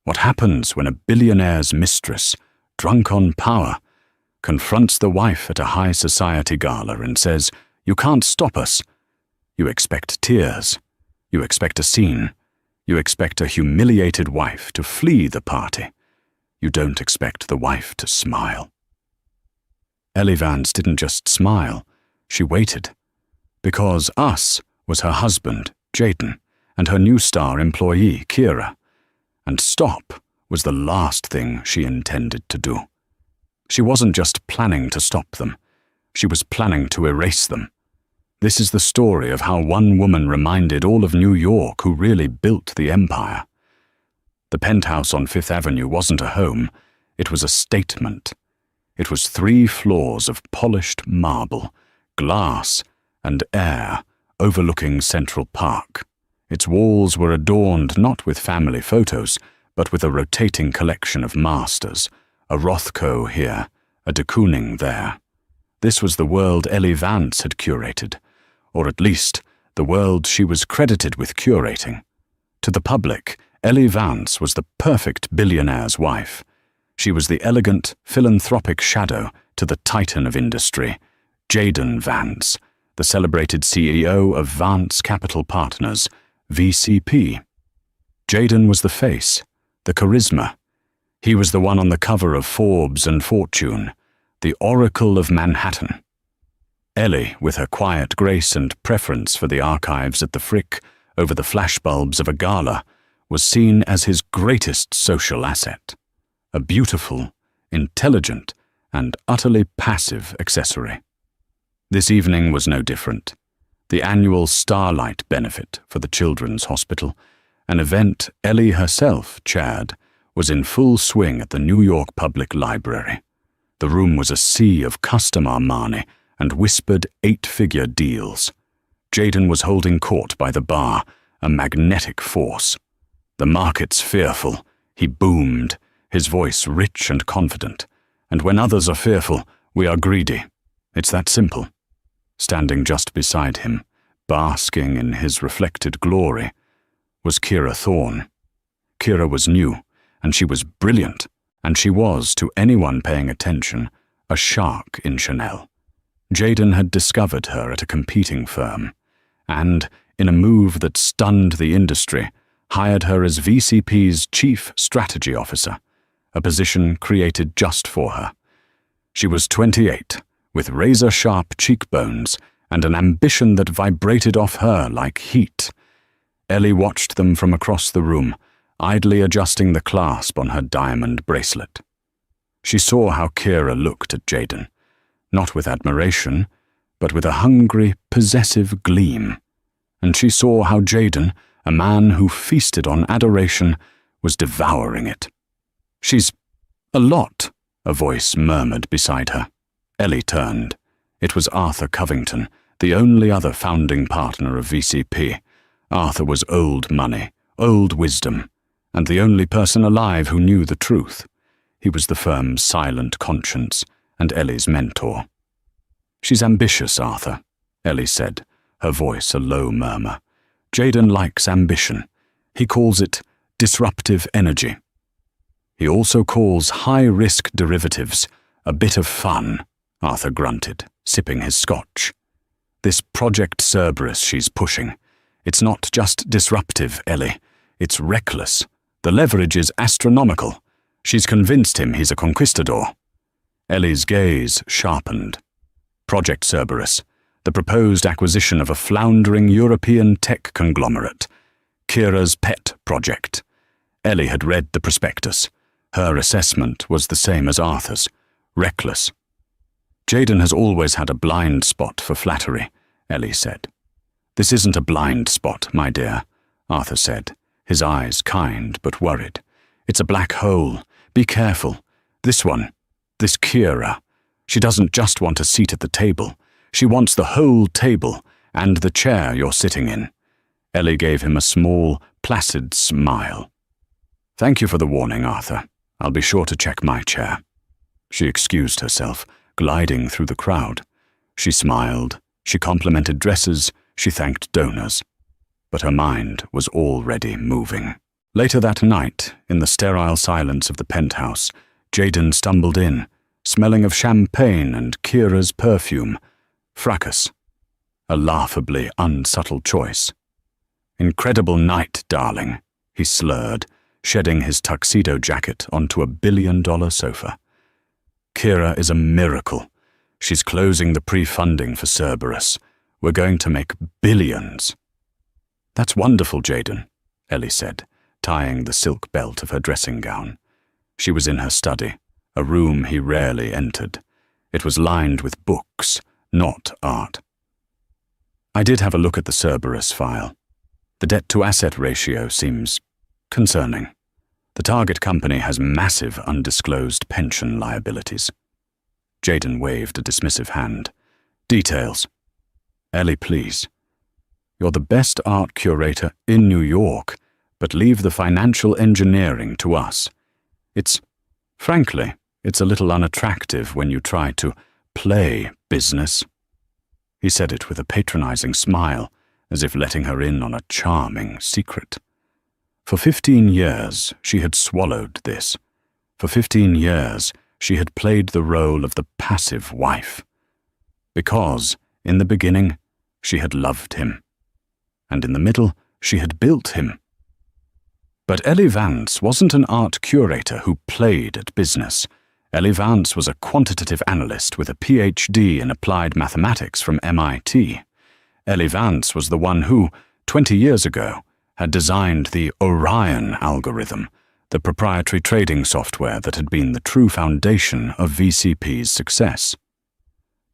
What happens when a billionaire's mistress, drunk on power, confronts the wife at a high society gala and says, "You can't stop us." You expect tears. You expect a scene. You expect a humiliated wife to flee the party. You don't expect the wife to smile. Ellie Vance didn't just smile, she waited. Because Us was her husband, Jaden, and her new star employee, Kira. And stop was the last thing she intended to do. She wasn't just planning to stop them, she was planning to erase them. This is the story of how one woman reminded all of New York who really built the empire. The penthouse on Fifth Avenue wasn't a home, it was a statement. It was 3 floors of polished marble, glass, and air overlooking Central Park. Its walls were adorned not with family photos, but with a rotating collection of masters, a Rothko here, a de Kooning there. This was the world Ellie Vance had curated, or at least the world she was credited with curating. To the public, Ellie Vance was the perfect billionaire's wife. She was the elegant, philanthropic shadow to the titan of industry, Jaden Vance, the celebrated CEO of Vance Capital Partners, VCP. Jaden was the face, the charisma. He was the one on the cover of Forbes and Fortune, the Oracle of Manhattan. Ellie, with her quiet grace and preference for the archives at the Frick over the flashbulbs of a gala, was seen as his greatest social asset. A beautiful, intelligent, and utterly passive accessory. This evening was no different. The annual Starlight benefit for the Children's Hospital, an event Ellie herself chaired, was in full swing at the New York Public Library. The room was a sea of customer money and whispered 8-figure deals. Jaden was holding court by the bar, a magnetic force. The market's fearful, he boomed, his voice rich and confident. And when others are fearful, we are greedy. It's that simple. Standing just beside him, basking in his reflected glory, was Kira Thorne. Kira was new, and she was brilliant, and she was, to anyone paying attention, a shark in Chanel. Jaden had discovered her at a competing firm, and, in a move that stunned the industry, hired her as VCP's Chief Strategy Officer, a position created just for her. She was 28, with razor-sharp cheekbones and an ambition that vibrated off her like heat. Ellie watched them from across the room, idly adjusting the clasp on her diamond bracelet. She saw how Kira looked at Jaden, not with admiration, but with a hungry, possessive gleam. And she saw how Jaden, a man who feasted on adoration, was devouring it. "She's a lot," a voice murmured beside her. Ellie turned. It was Arthur Covington, the only other founding partner of VCP. Arthur was old money, old wisdom, and the only person alive who knew the truth. He was the firm's silent conscience and Ellie's mentor. "She's ambitious, Arthur," Ellie said, her voice a low murmur. "Jaden likes ambition. He calls it disruptive energy. He also calls high-risk derivatives a bit of fun," Arthur grunted, sipping his scotch. "This Project Cerberus she's pushing. It's not just disruptive, Ellie. It's reckless. The leverage is astronomical. She's convinced him he's a conquistador." Ellie's gaze sharpened. Project Cerberus, the proposed acquisition of a floundering European tech conglomerate. Kira's pet project. Ellie had read the prospectus. Her assessment was the same as Arthur's. Reckless. "Jaden has always had a blind spot for flattery," Ellie said. "This isn't a blind spot, my dear," Arthur said, his eyes kind but worried. "It's a black hole. Be careful. This one, this Kira, she doesn't just want a seat at the table. She wants the whole table and the chair you're sitting in." Ellie gave him a small, placid smile. "Thank you for the warning, Arthur. I'll be sure to check my chair." She excused herself, gliding through the crowd. She smiled, she complimented dresses, she thanked donors. But her mind was already moving. Later that night, in the sterile silence of the penthouse, Jaden stumbled in, smelling of champagne and Kira's perfume. Fracas. A laughably unsubtle choice. "Incredible night, darling," he slurred, shedding his tuxedo jacket onto a $1 billion sofa. "Kira is a miracle. She's closing the pre-funding for Cerberus. We're going to make billions." "That's wonderful, Jaden," Ellie said, tying the silk belt of her dressing gown. She was in her study, a room he rarely entered. It was lined with books, not art. "I did have a look at the Cerberus file. The debt-to-asset ratio seems concerning. The target company has massive undisclosed pension liabilities." Jaden waved a dismissive hand. "Details." "Ellie, please. You're the best art curator in New York, but leave the financial engineering to us. Frankly, it's a little unattractive when you try to play business." He said it with a patronizing smile, as if letting her in on a charming secret. For 15 years, she had swallowed this. For 15 years, she had played the role of the passive wife. Because, in the beginning, she had loved him. And in the middle, she had built him. But Ellie Vance wasn't an art curator who played at business. Ellie Vance was a quantitative analyst with a PhD in applied mathematics from MIT. Ellie Vance was the one who, 20 years ago, had designed the Orion algorithm, the proprietary trading software that had been the true foundation of VCP's success.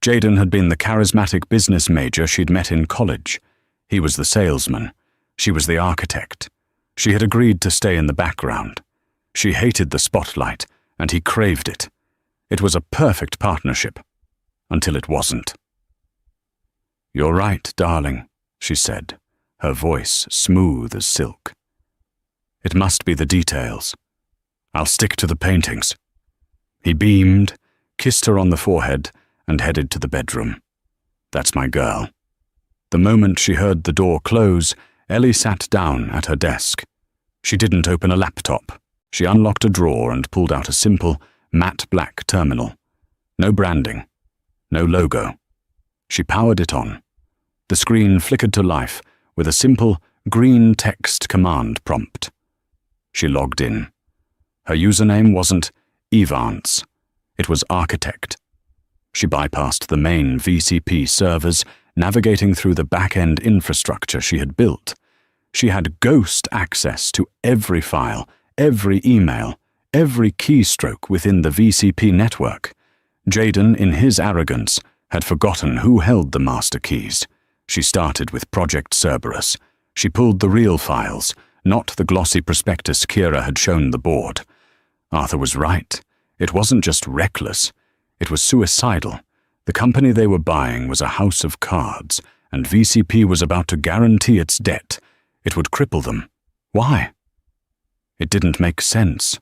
Jaden had been the charismatic business major she'd met in college. He was the salesman. She was the architect. She had agreed to stay in the background. She hated the spotlight, and he craved it. It was a perfect partnership, until it wasn't. "You're right, darling," she said, her voice smooth as silk. "It must be the details. I'll stick to the paintings." He beamed, kissed her on the forehead, and headed to the bedroom. "That's my girl." The moment she heard the door close, Ellie sat down at her desk. She didn't open a laptop. She unlocked a drawer and pulled out a simple, matte black terminal. No branding. No logo. She powered it on. The screen flickered to life with a simple, green text command prompt. She logged in. Her username wasn't Evance. It was Architect. She bypassed the main VCP servers, navigating through the back-end infrastructure she had built. She had ghost access to every file, every email, every keystroke within the VCP network. Jaden, in his arrogance, had forgotten who held the master keys. She started with Project Cerberus. She pulled the real files, not the glossy prospectus Kira had shown the board. Arthur was right. It wasn't just reckless. It was suicidal. The company they were buying was a house of cards, and VCP was about to guarantee its debt. It would cripple them. Why? It didn't make sense.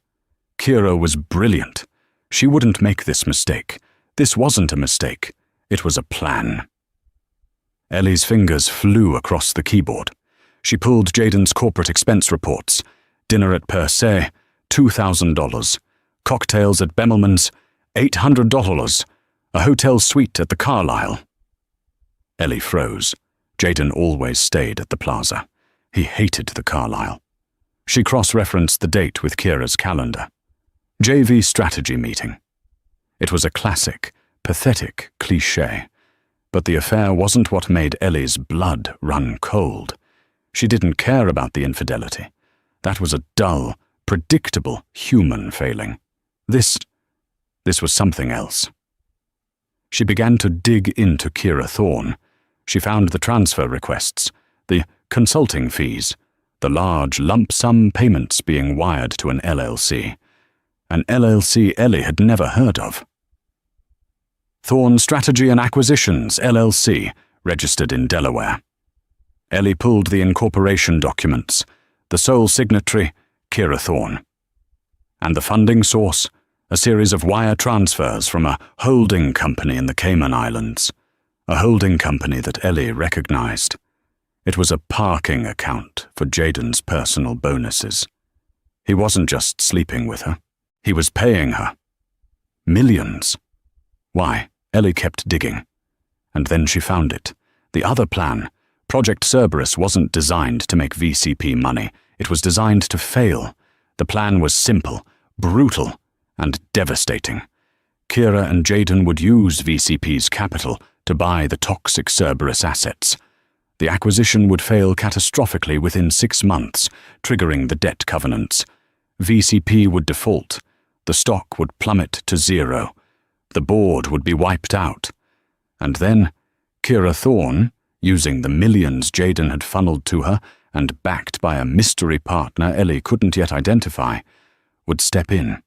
Kira was brilliant. She wouldn't make this mistake. This wasn't a mistake. It was a plan. Ellie's fingers flew across the keyboard. She pulled Jaden's corporate expense reports. Dinner at Per Se, $2,000. Cocktails at Bemelman's, $800. A hotel suite at the Carlyle. Ellie froze. Jaden always stayed at the Plaza. He hated the Carlyle. She cross-referenced the date with Kira's calendar. JV strategy meeting. It was a classic, pathetic cliché. But the affair wasn't what made Ellie's blood run cold. She didn't care about the infidelity. That was a dull, predictable human failing. This was something else. She began to dig into Kira Thorne. She found the transfer requests, the consulting fees, the large lump sum payments being wired to an LLC. An LLC Ellie had never heard of. Thorne Strategy and Acquisitions, LLC, registered in Delaware. Ellie pulled the incorporation documents. The sole signatory, Kira Thorne. And the funding source, a series of wire transfers from a holding company in the Cayman Islands. A holding company that Ellie recognized. It was a parking account for Jaden's personal bonuses. He wasn't just sleeping with her. He was paying her. Millions. Why? Ellie kept digging. And then she found it. The other plan. Project Cerberus wasn't designed to make VCP money. It was designed to fail. The plan was simple, brutal, and devastating. Kira and Jaden would use VCP's capital to buy the toxic Cerberus assets. The acquisition would fail catastrophically within 6 months, triggering the debt covenants. VCP would default. The stock would plummet to zero. The board would be wiped out. And then, Kira Thorne, using the millions Jaden had funneled to her and backed by a mystery partner Ellie couldn't yet identify, would step in.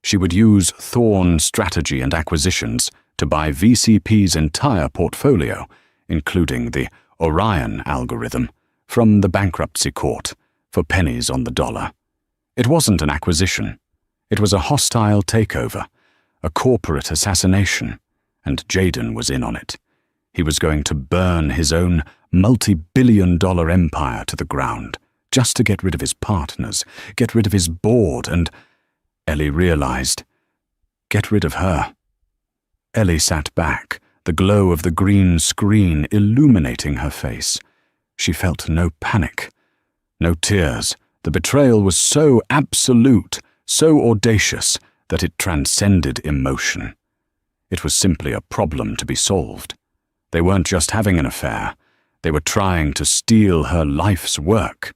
She would use Thorne strategy and acquisitions to buy VCP's entire portfolio, including the Orion algorithm, from the bankruptcy court for pennies on the dollar. It wasn't an acquisition. It was a hostile takeover, a corporate assassination, and Jaden was in on it. He was going to burn his own multi-billion-dollar empire to the ground, just to get rid of his partners, get rid of his board, and Ellie realized, get rid of her. Ellie sat back, the glow of the green screen illuminating her face. She felt no panic, no tears. The betrayal was so absolute, so audacious, that it transcended emotion. It was simply a problem to be solved. They weren't just having an affair. They were trying to steal her life's work.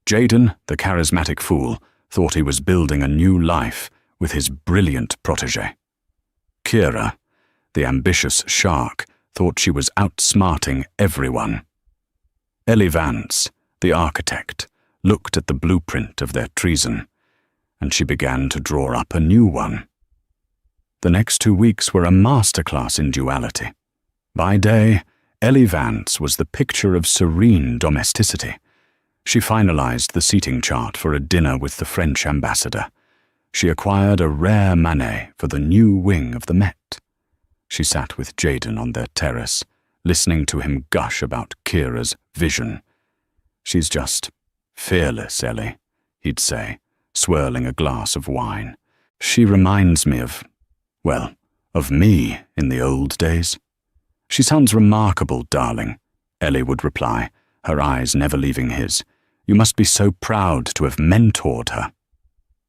Jaden, the charismatic fool, thought he was building a new life with his brilliant protégé. Kira, the ambitious shark, thought she was outsmarting everyone. Ellie Vance, the architect, looked at the blueprint of their treason, and she began to draw up a new one. The next 2 weeks were a masterclass in duality. By day, Ellie Vance was the picture of serene domesticity. She finalized the seating chart for a dinner with the French ambassador. She acquired a rare Manet for the new wing of the Met. She sat with Jaden on their terrace, listening to him gush about Kira's vision. "She's just fearless, Ellie," he'd say, swirling a glass of wine. "She reminds me of me in the old days." "She sounds remarkable, darling," Ellie would reply, her eyes never leaving his. "You must be so proud to have mentored her."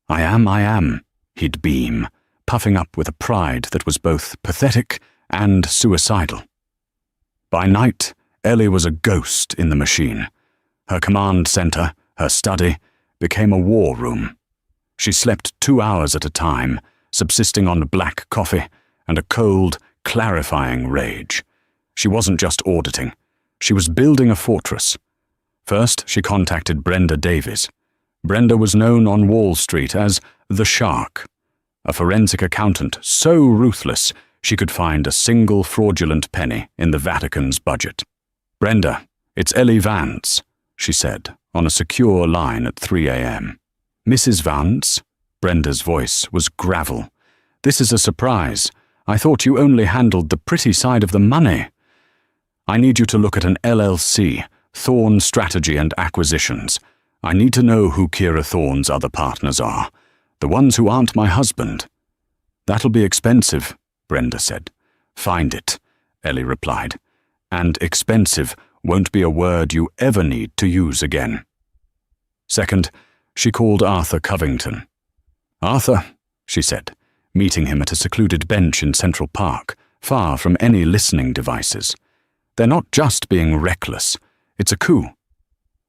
I am," he'd beam, puffing up with a pride that was both pathetic and suicidal. By night, Ellie was a ghost in the machine. Her command center, her study, became a war room. She slept 2 hours at a time, subsisting on black coffee and a cold, clarifying rage. She wasn't just auditing. She was building a fortress. First, she contacted Brenda Davies. Brenda was known on Wall Street as the Shark, a forensic accountant so ruthless she could find a single fraudulent penny in the Vatican's budget. "Brenda, it's Ellie Vance," she said, on a secure line at 3 a.m. "Mrs. Vance?" Brenda's voice was gravel. "This is a surprise. I thought you only handled the pretty side of the money. I need you to look at an LLC, Thorne Strategy and Acquisitions. I need to know who Kira Thorne's other partners are, the ones who aren't my husband." "That'll be expensive," Brenda said. "Find it," Ellie replied. "And expensive won't be a word you ever need to use again." Second, she called Arthur Covington. "Arthur," she said, meeting him at a secluded bench in Central Park, far from any listening devices. "They're not just being reckless. It's a coup."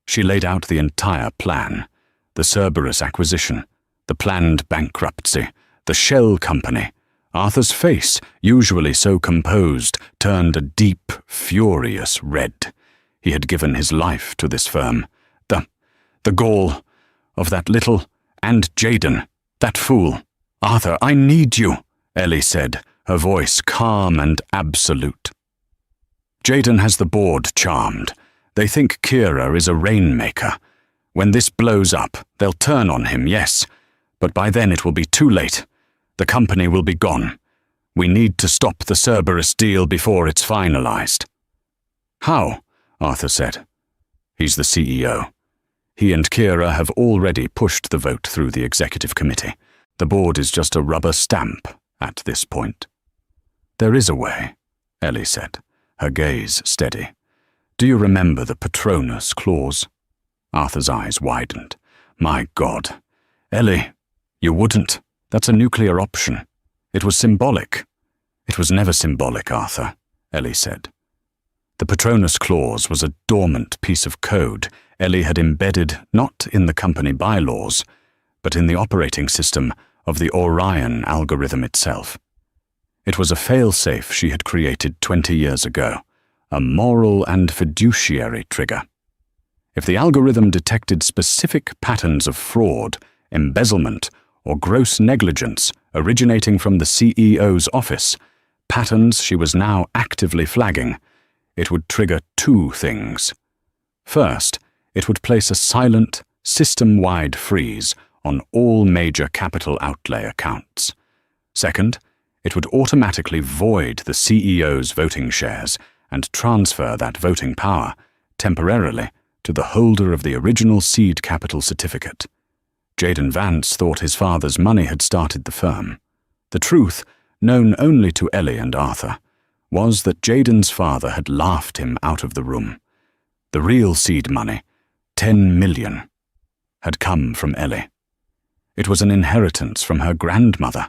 She laid out the entire plan. The Cerberus acquisition, the planned bankruptcy, the shell company. Arthur's face, usually so composed, turned a deep, furious red. He had given his life to this firm. The gall of that little, and Jaden, that fool. "Arthur, I need you," Ellie said, her voice calm and absolute. "Jaden has the board charmed. They think Kira is a rainmaker. When this blows up, they'll turn on him, yes, but by then it will be too late. The company will be gone. We need to stop the Cerberus deal before it's finalized." "How?" Arthur said. "He's the CEO. He and Kira have already pushed the vote through the executive committee. The board is just a rubber stamp at this point. There is a way, Ellie said, her gaze steady. Do you remember the Patronus clause? Arthur's eyes widened. My God. Ellie, you wouldn't. That's a nuclear option. It was symbolic. It was never symbolic, Arthur, Ellie said. The Patronus clause was a dormant piece of code Ellie had embedded not in the company bylaws, but in the operating system of the Orion algorithm itself. It was a fail-safe she had created 20 years ago, a moral and fiduciary trigger. If the algorithm detected specific patterns of fraud, embezzlement, or gross negligence originating from the CEO's office, patterns she was now actively flagging, it would trigger two things. First, it would place a silent, system-wide freeze on all major capital outlay accounts. Second, it would automatically void the CEO's voting shares and transfer that voting power, temporarily, to the holder of the original seed capital certificate. Jaden Vance thought his father's money had started the firm. The truth, known only to Ellie and Arthur, was that Jaden's father had laughed him out of the room. The real seed money, $10 million, had come from Ellie. It was an inheritance from her grandmother,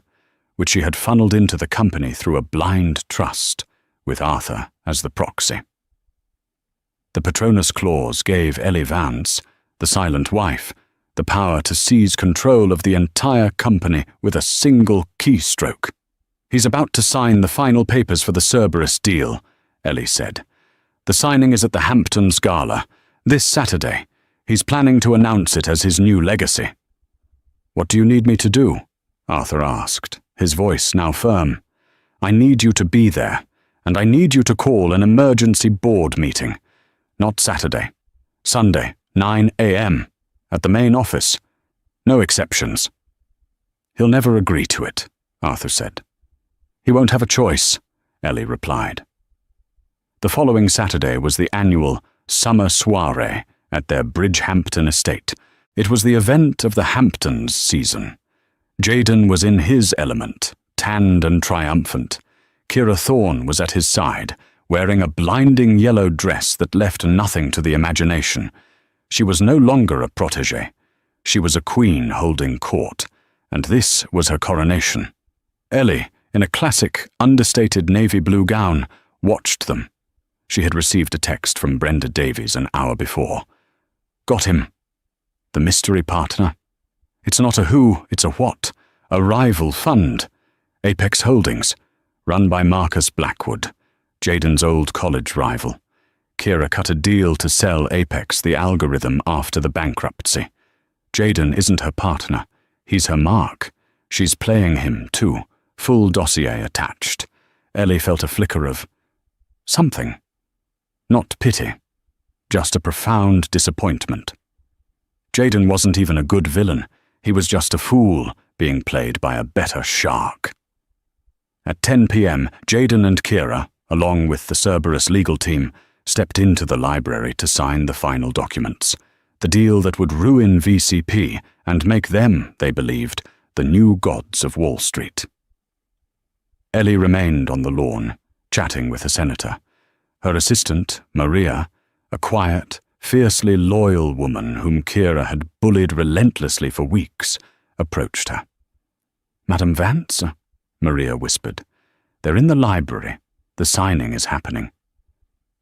which she had funneled into the company through a blind trust, with Arthur as the proxy. The Patronus clause gave Ellie Vance, the silent wife, the power to seize control of the entire company with a single keystroke. He's about to sign the final papers for the Cerberus deal, Ellie said. The signing is at the Hamptons Gala, this Saturday. He's planning to announce it as his new legacy. What do you need me to do? Arthur asked, his voice now firm. I need you to be there, and I need you to call an emergency board meeting. Not Saturday. Sunday, 9 a.m., at the main office. No exceptions. He'll never agree to it, Arthur said. He won't have a choice, Ellie replied. The following Saturday was the annual summer soiree at their Bridgehampton estate. It was the event of the Hamptons season. Jaden was in his element, tanned and triumphant. Kira Thorne was at his side, wearing a blinding yellow dress that left nothing to the imagination. She was no longer a protégée. She was a queen holding court, and this was her coronation. Ellie, in a classic, understated navy blue gown, watched them. She had received a text from Brenda Davies an hour before. Got him. The mystery partner. It's not a who, it's a what. A rival fund. Apex Holdings, run by Marcus Blackwood, Jaden's old college rival. Kira cut a deal to sell Apex the algorithm after the bankruptcy. Jaden isn't her partner. He's her mark. She's playing him, too. Full dossier attached. Ellie felt a flicker of something. Not pity. Just a profound disappointment. Jaden wasn't even a good villain. He was just a fool being played by a better shark. At 10 p.m., Jaden and Kira, along with the Cerberus legal team, stepped into the library to sign the final documents, the deal that would ruin VCP and make them, they believed, the new gods of Wall Street. Ellie remained on the lawn, chatting with the senator. Her assistant, Maria, a quiet, fiercely loyal woman whom Kira had bullied relentlessly for weeks, approached her. Madam Vance, Maria whispered. They're in the library. The signing is happening.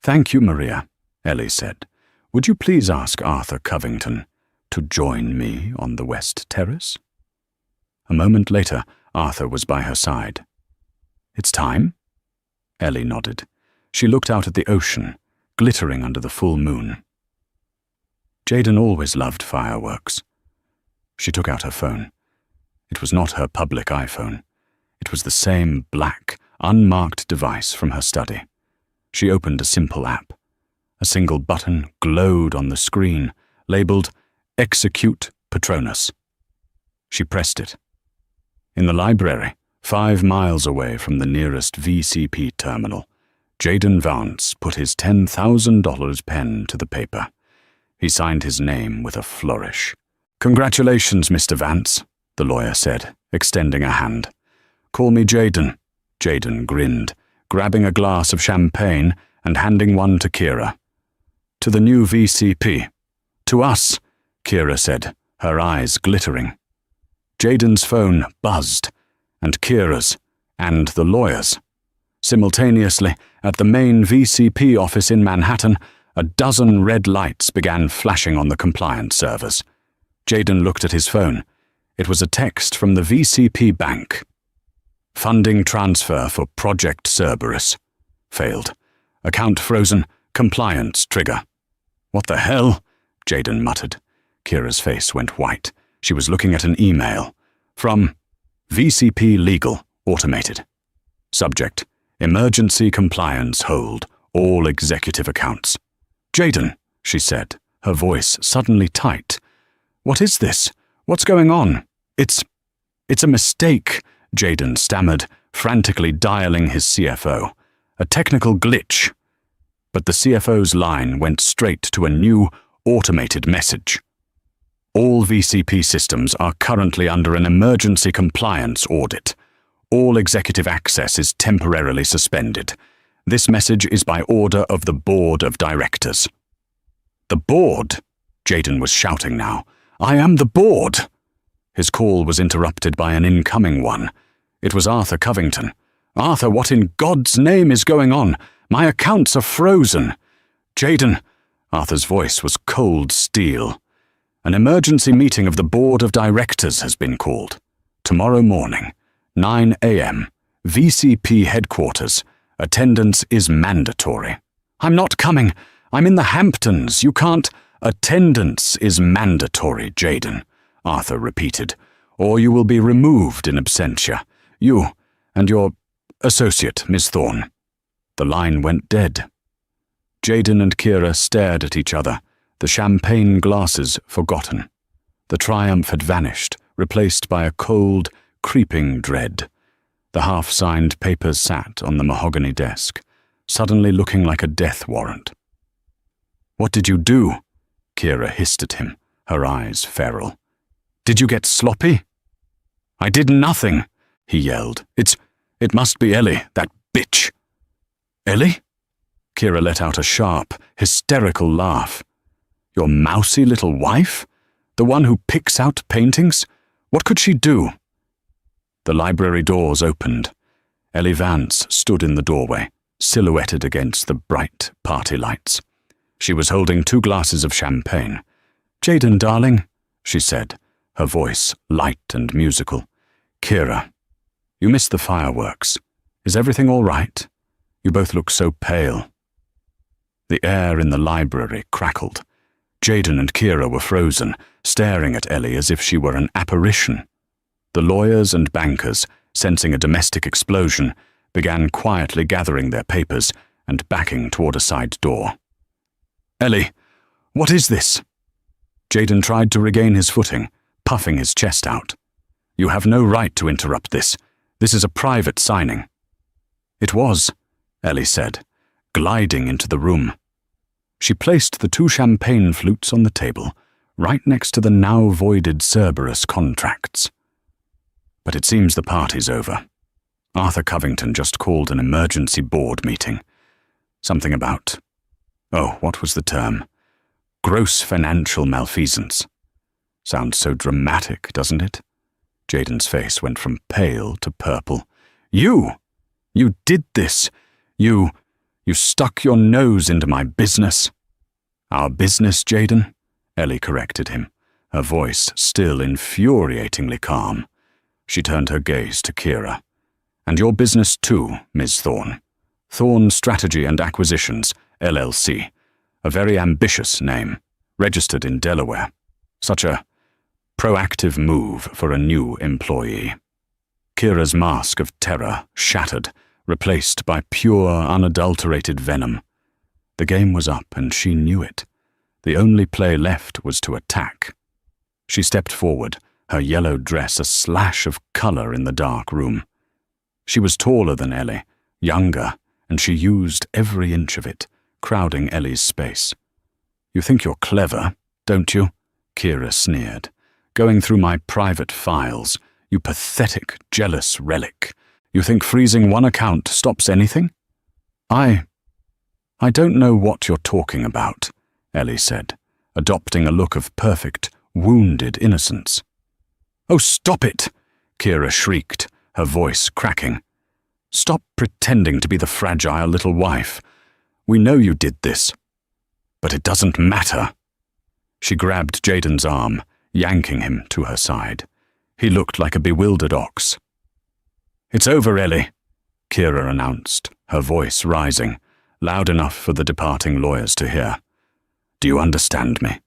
Thank you, Maria, Ellie said. Would you please ask Arthur Covington to join me on the West Terrace? A moment later, Arthur was by her side. It's time? Ellie nodded. She looked out at the ocean, glittering under the full moon. Jaden always loved fireworks. She took out her phone. It was not her public iPhone. It was the same black, unmarked device from her study. She opened a simple app. A single button glowed on the screen, labeled Execute Patronus. She pressed it. In the library, 5 miles away from the nearest VCP terminal, Jaden Vance put his $10,000 pen to the paper. He signed his name with a flourish. "Congratulations, Mr. Vance," the lawyer said, extending a hand. "Call me Jaden." Jaden grinned, grabbing a glass of champagne and handing one to Kira. "To the new VCP." "To us," Kira said, her eyes glittering. Jaden's phone buzzed, and Kira's, and the lawyer's. Simultaneously, at the main VCP office in Manhattan, a dozen red lights began flashing on the compliance servers. Jaden looked at his phone. It was a text from the VCP bank. "Funding transfer for Project Cerberus. Failed. Account frozen. Compliance trigger." "What the hell?" Jaden muttered. Kira's face went white. She was looking at an email. From VCP Legal, Automated. Subject: Emergency compliance hold. All executive accounts. "Jaden," she said, her voice suddenly tight. "What is this? What's going on?" It's a mistake," Jaden stammered, frantically dialing his CFO. "A technical glitch." But the CFO's line went straight to a new, automated message. "All VCP systems are currently under an emergency compliance audit. All executive access is temporarily suspended. This message is by order of the Board of Directors." "The board?" Jaden was shouting now. "I am the board!" His call was interrupted by an incoming one. It was Arthur Covington. "Arthur, what in God's name is going on? My accounts are frozen." "Jaden," Arthur's voice was cold steel. "An emergency meeting of the Board of Directors has been called. Tomorrow morning, 9 a.m., VCP headquarters. Attendance is mandatory." "I'm not coming. I'm in the Hamptons. You can't—" "Attendance is mandatory, Jaden," Arthur repeated, "or you will be removed in absentia. You and your associate, Miss Thorne." The line went dead. Jaden and Kira stared at each other, the champagne glasses forgotten. The triumph had vanished, replaced by a cold, creeping dread. The half-signed papers sat on the mahogany desk, suddenly looking like a death warrant. "What did you do?" Kira hissed at him, her eyes feral. "Did you get sloppy?" "I did nothing," he yelled. It must be Ellie, that bitch." "Ellie?" Kira let out a sharp, hysterical laugh. "Your mousy little wife? The one who picks out paintings? What could she do?" The library doors opened. Ellie Vance stood in the doorway, silhouetted against the bright party lights. She was holding 2 glasses of champagne. "Jaden, darling," she said, her voice light and musical. "Kira, you missed the fireworks. Is everything all right? You both look so pale." The air in the library crackled. Jaden and Kira were frozen, staring at Ellie as if she were an apparition. The lawyers and bankers, sensing a domestic explosion, began quietly gathering their papers and backing toward a side door. "Ellie, what is this?" Jaden tried to regain his footing, puffing his chest out. "You have no right to interrupt this. This is a private signing." "It was," Ellie said, gliding into the room. She placed the 2 champagne flutes on the table, right next to the now voided Cerberus contracts. "But it seems the party's over. Arthur Covington just called an emergency board meeting. Something about— what was the term? Gross financial malfeasance. Sounds so dramatic, doesn't it?" Jaden's face went from pale to purple. You did this! You stuck your nose into my business." "Our business, Jaden?" Ellie corrected him, her voice still infuriatingly calm. She turned her gaze to Kira. "And your business too, Ms. Thorne. Thorne Strategy and Acquisitions, LLC. A very ambitious name, registered in Delaware. Such a proactive move for a new employee." Kira's mask of terror shattered, replaced by pure, unadulterated venom. The game was up, and she knew it. The only play left was to attack. She stepped forward, her yellow dress a slash of color in the dark room. She was taller than Ellie, younger, and she used every inch of it, crowding Ellie's space. You think you're clever, don't you? Kira sneered. Going through my private files, you pathetic, jealous relic. You think freezing one account stops anything? I don't know what you're talking about, Ellie said, adopting a look of perfect, wounded innocence. Oh, stop it! Kira shrieked, her voice cracking. Stop pretending to be the fragile little wife. We know you did this. But it doesn't matter. She grabbed Jaden's arm, yanking him to her side. He looked like a bewildered ox. It's over, Ellie, Kira announced, her voice rising, loud enough for the departing lawyers to hear. Do you understand me?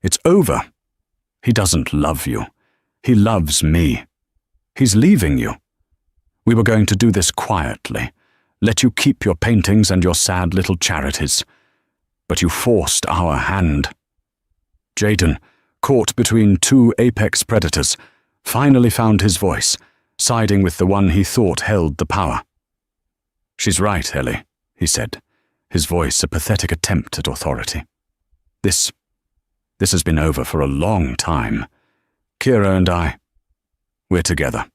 It's over. He doesn't love you. He loves me. He's leaving you. We were going to do this quietly, let you keep your paintings and your sad little charities. But you forced our hand. Jaden, caught between two apex predators, finally found his voice, siding with the one he thought held the power. She's right, Ellie, he said, his voice a pathetic attempt at authority. This has been over for a long time. Kira and we're together.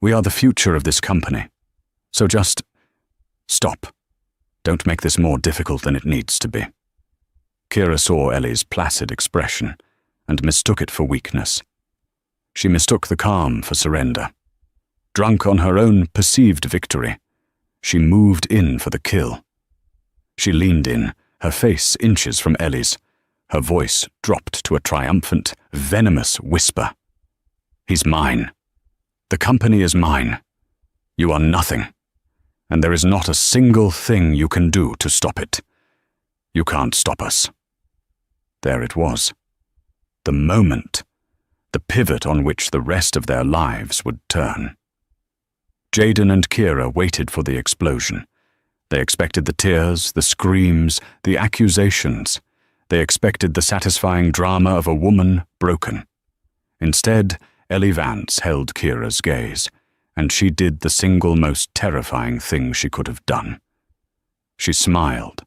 We are the future of this company. So just stop. Don't make this more difficult than it needs to be. Kira saw Ellie's placid expression and mistook it for weakness. She mistook the calm for surrender. Drunk on her own perceived victory, she moved in for the kill. She leaned in, her face inches from Ellie's. Her voice dropped to a triumphant, venomous whisper. He's mine. The company is mine. You are nothing. And there is not a single thing you can do to stop it. You can't stop us. There it was. The moment. The pivot on which the rest of their lives would turn. Jaden and Kira waited for the explosion. They expected the tears, the screams, the accusations. They expected the satisfying drama of a woman broken. Instead, Ellie Vance held Kira's gaze, and she did the single most terrifying thing she could have done. She smiled.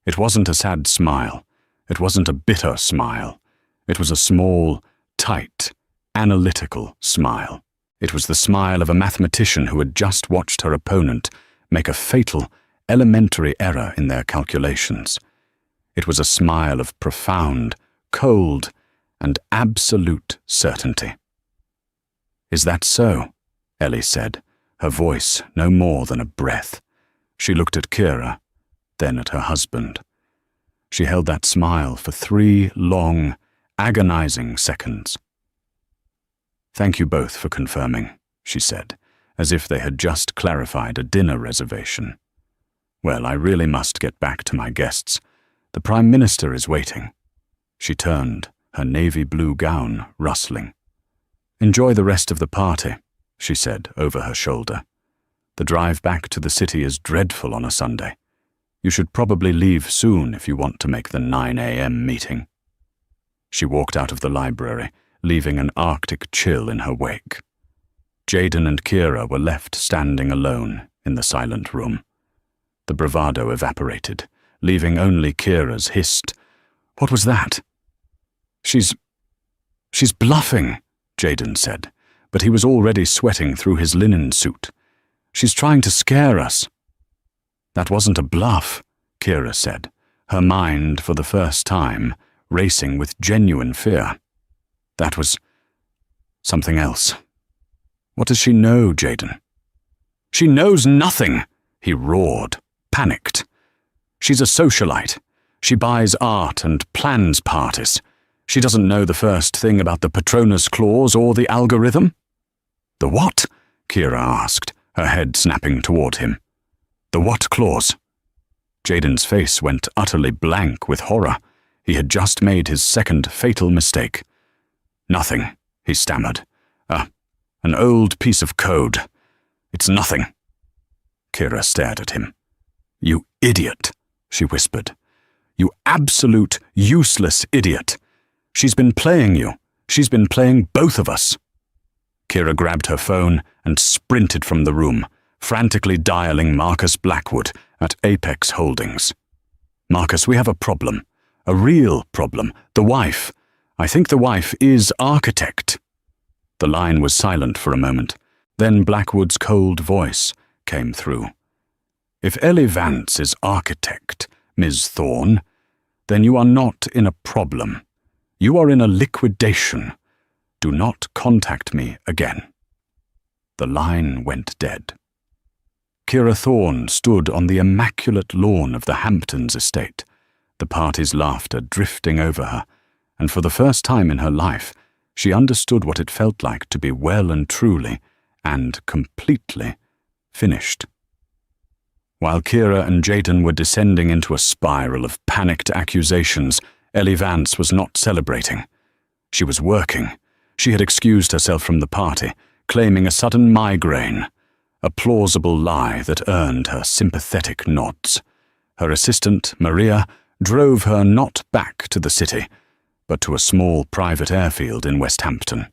It wasn't a sad smile. It wasn't a bitter smile. It was a small, tight, analytical smile. It was the smile of a mathematician who had just watched her opponent make a fatal, elementary error in their calculations. It was a smile of profound, cold, and absolute certainty. Is that so? Ellie said, her voice no more than a breath. She looked at Kira, then at her husband. She held that smile for 3 long, agonizing seconds. Thank you both for confirming, she said, as if they had just clarified a dinner reservation. Well, I really must get back to my guests. The Prime Minister is waiting. She turned, her navy blue gown rustling. Enjoy the rest of the party, she said over her shoulder. The drive back to the city is dreadful on a Sunday. You should probably leave soon if you want to make the 9 a.m. meeting. She walked out of the library, leaving an Arctic chill in her wake. Jaden and Kira were left standing alone in the silent room. The bravado evaporated, leaving only Kira's hissed, "What was that?" She's bluffing," Jaden said, but he was already sweating through his linen suit. "She's trying to scare us." "That wasn't a bluff," Kira said, her mind, for the first time, racing with genuine fear. "That was something else." "What does she know, Jaden?" "She knows nothing," he roared, panicked. "She's a socialite. She buys art and plans parties. She doesn't know the first thing about the Patronus Clause or the algorithm." "The what?" Kira asked, her head snapping toward him. "The what clause?" Jaden's face went utterly blank with horror. He had just made his second fatal mistake. "Nothing," he stammered. An old piece of code. It's nothing." Kira stared at him. "You idiot," she whispered. "You absolute, useless idiot. She's been playing you. She's been playing both of us." Kira grabbed her phone and sprinted from the room, frantically dialing Marcus Blackwood at Apex Holdings. "Marcus, we have a problem. A real problem. The wife. I think the wife is architect." The line was silent for a moment. Then Blackwood's cold voice came through. "If Ellie Vance is architect, Ms. Thorne, then you are not in a problem. You are in a liquidation. Do not contact me again." The line went dead. Kira Thorne stood on the immaculate lawn of the Hamptons estate, the party's laughter drifting over her, and for the first time in her life, she understood what it felt like to be well and truly, and completely, finished. While Kira and Jaden were descending into a spiral of panicked accusations, Ellie Vance was not celebrating. She was working. She had excused herself from the party, claiming a sudden migraine, a plausible lie that earned her sympathetic nods. Her assistant, Maria, drove her not back to the city, but to a small private airfield in West Hampton.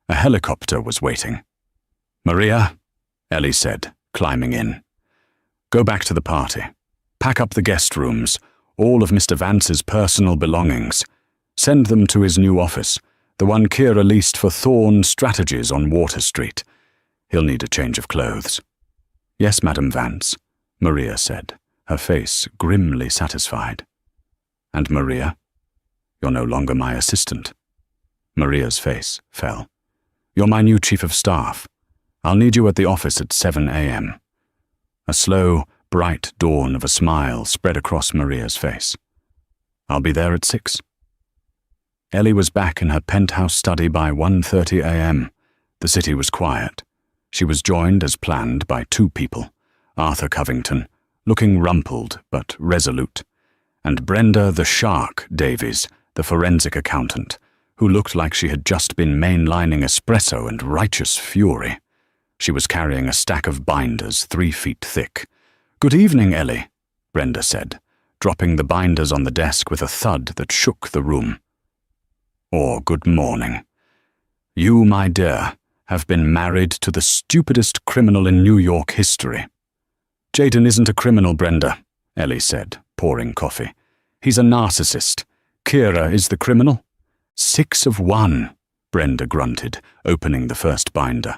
A helicopter was waiting. "Maria," Ellie said, climbing in. "Go back to the party. Pack up the guest rooms, all of Mr. Vance's personal belongings. Send them to his new office, the one Kira leased for Thorne Strategies on Water Street. He'll need a change of clothes." "Yes, Madam Vance," Maria said, her face grimly satisfied. "And Maria, you're no longer my assistant." Maria's face fell. "You're my new chief of staff. I'll need you at the office at 7 a.m. A slow, bright dawn of a smile spread across Maria's face. "I'll be there at 6. Ellie was back in her penthouse study by 1:30 a.m. The city was quiet. She was joined as planned by 2 people, Arthur Covington, looking rumpled but resolute, and Brenda the Shark Davies, the forensic accountant, who looked like she had just been mainlining espresso and righteous fury. She was carrying a stack of binders 3 feet thick. "Good evening, Ellie," Brenda said, dropping the binders on the desk with a thud that shook the room. "Or good morning. You, my dear, have been married to the stupidest criminal in New York history." "Jaden isn't a criminal, Brenda," Ellie said, pouring coffee. "He's a narcissist. Kira is the criminal." 6 of 1, Brenda grunted, opening the first binder.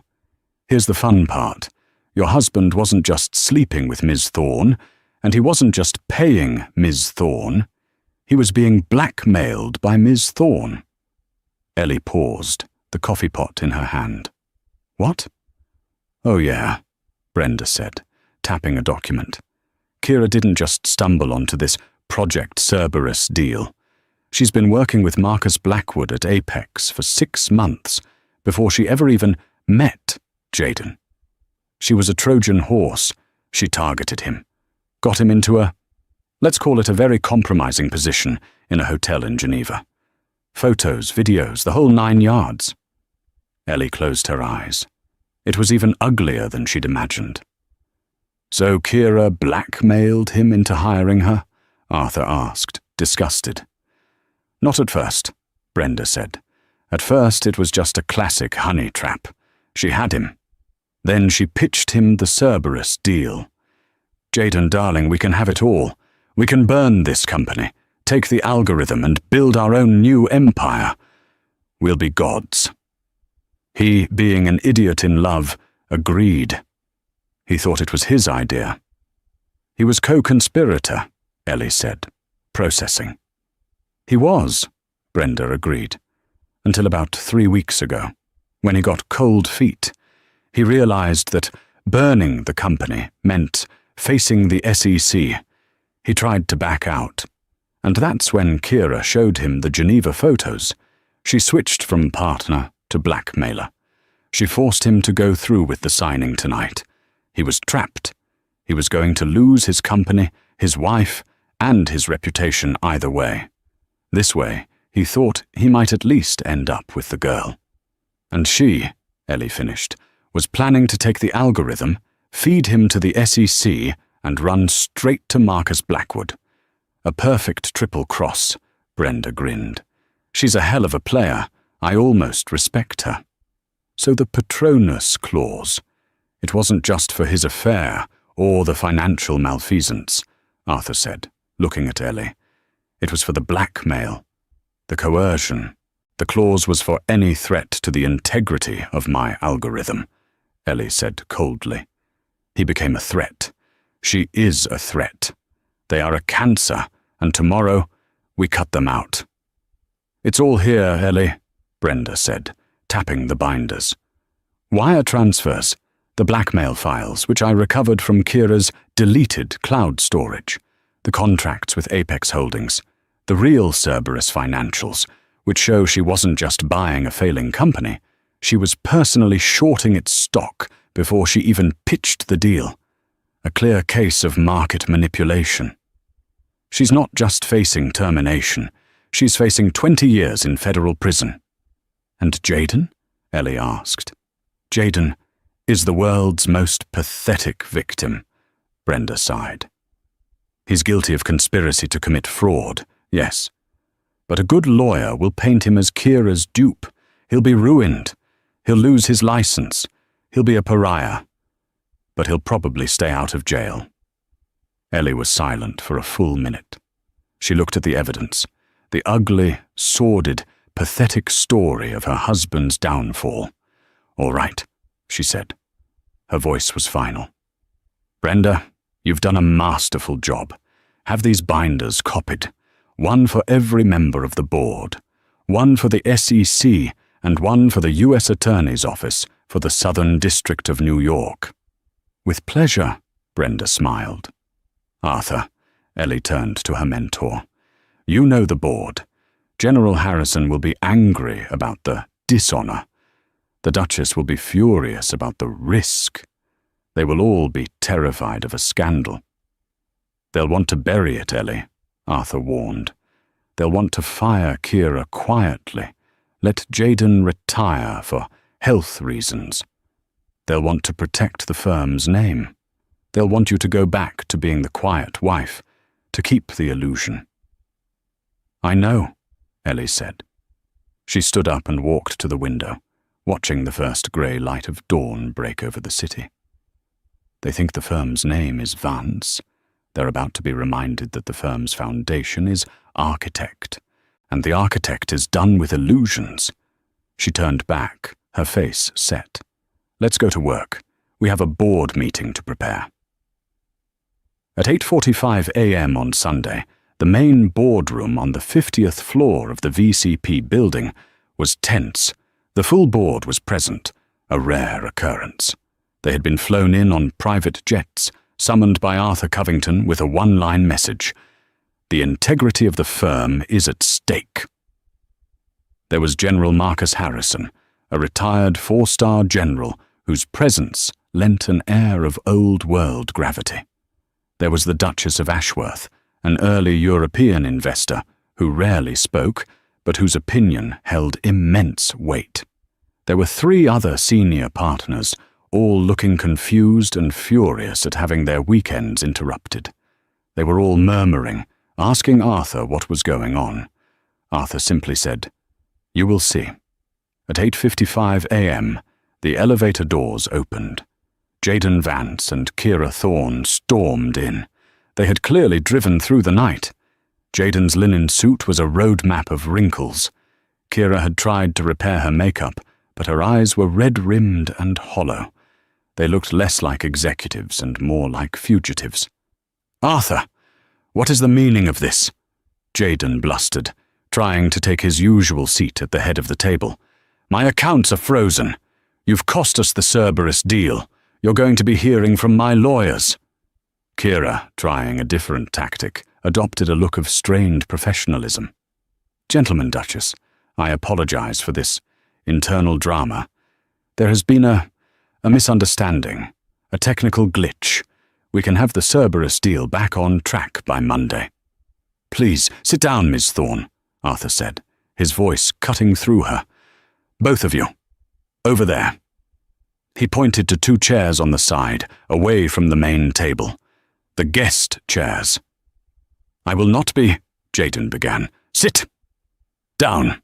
"Here's the fun part. Your husband wasn't just sleeping with Ms. Thorne, and he wasn't just paying Ms. Thorne. He was being blackmailed by Ms. Thorne." Ellie paused, the coffee pot in her hand. "What?" "Oh yeah," Brenda said, tapping a document. "Kira didn't just stumble onto this Project Cerberus deal. She's been working with Marcus Blackwood at Apex for 6 months before she ever even met Jaden. She was a Trojan horse. She targeted him, got him into let's call it a very compromising position in a hotel in Geneva. Photos, videos, the whole 9 yards. Ellie closed her eyes. It was even uglier than she'd imagined. "So Kira blackmailed him into hiring her?" Arthur asked, disgusted. "Not at first," Brenda said. "At first it was just a classic honey trap. She had him. Then she pitched him the Cerberus deal. Jaden, darling, we can have it all. We can burn this company, take the algorithm and build our own new empire. We'll be gods." He, being an idiot in love, agreed. He thought it was his idea. "He was co-conspirator," Ellie said, processing. "He was," Brenda agreed, "until about 3 weeks ago, when he got cold feet. He realized that burning the company meant facing the SEC. He tried to back out. And that's when Kira showed him the Geneva photos. She switched from partner to blackmailer. She forced him to go through with the signing tonight. He was trapped. He was going to lose his company, his wife, and his reputation either way. This way, he thought he might at least end up with the girl. And she, Ellie finished, was planning to take the algorithm, feed him to the SEC, and run straight to Marcus Blackwood. A perfect triple cross, Brenda grinned. She's a hell of a player. I almost respect her. So the Patronus clause. It wasn't just for his affair or the financial malfeasance, Arthur said, looking at Ellie. It was for the blackmail, the coercion. The clause was for any threat to the integrity of my algorithm, Ellie said coldly. He became a threat. She is a threat. They are a cancer, and tomorrow we cut them out. It's all here, Ellie, Brenda said, tapping the binders. Wire transfers, the blackmail files, which I recovered from Kira's deleted cloud storage, the contracts with Apex Holdings, the real Cerberus financials, which show she wasn't just buying a failing company, she was personally shorting its stock before she even pitched the deal. A clear case of market manipulation. She's not just facing termination, she's facing 20 years in federal prison. And Jayden? Ellie asked. Jayden is the world's most pathetic victim, Brenda sighed. He's guilty of conspiracy to commit fraud, yes. But a good lawyer will paint him as Kira's dupe. He'll be ruined. He'll lose his license. He'll be a pariah. But he'll probably stay out of jail. Ellie was silent for a full minute. She looked at the evidence, the ugly, sordid, pathetic story of her husband's downfall. All right, she said. Her voice was final. Brenda, you've done a masterful job. Have these binders copied. One for every member of the board. One for the SEC and one for the U.S. Attorney's Office for the Southern District of New York. With pleasure, Brenda smiled. Arthur, Ellie turned to her mentor. You know the board. General Harrison will be angry about the dishonor. The Duchess will be furious about the risk. They will all be terrified of a scandal. They'll want to bury it, Ellie, Arthur warned. They'll want to fire Kira quietly, let Jayden retire for health reasons. They'll want to protect the firm's name. They'll want you to go back to being the quiet wife, to keep the illusion. I know, Ellie said. She stood up and walked to the window, watching the first grey light of dawn break over the city. They think the firm's name is Vance. They're about to be reminded that the firm's foundation is architect, and the architect is done with illusions. She turned back, her face set. Let's go to work. We have a board meeting to prepare. At 8:45 a.m. on Sunday, the main boardroom on the 50th floor of the VCP building was tense. The full board was present, a rare occurrence. They had been flown in on private jets, summoned by Arthur Covington with a one-line message. The integrity of the firm is at stake. There was General Marcus Harrison, a retired four-star general whose presence lent an air of old-world gravity. There was the Duchess of Ashworth, an early European investor who rarely spoke, but whose opinion held immense weight. There were 3 other senior partners, all looking confused and furious at having their weekends interrupted. They were all murmuring, asking Arthur what was going on. Arthur simply said, "You will see." At 8:55 a.m., the elevator doors opened. Jayden Vance and Kira Thorne stormed in. They had clearly driven through the night. Jayden's linen suit was a roadmap of wrinkles. Kira had tried to repair her makeup, but her eyes were red-rimmed and hollow. They looked less like executives and more like fugitives. "Arthur, what is the meaning of this?" Jayden blustered, trying to take his usual seat at the head of the table. "My accounts are frozen. You've cost us the Cerberus deal. You're going to be hearing from my lawyers." Kira, trying a different tactic, adopted a look of strained professionalism. "Gentlemen, Duchess, I apologize for this internal drama. There has been a misunderstanding, a technical glitch. We can have the Cerberus deal back on track by Monday." "Please, sit down, Ms. Thorne," Arthur said, his voice cutting through her. "Both of you. Over there." He pointed to 2 chairs on the side, away from the main table. "The guest chairs." "I will not be," Jayden began. "Sit down."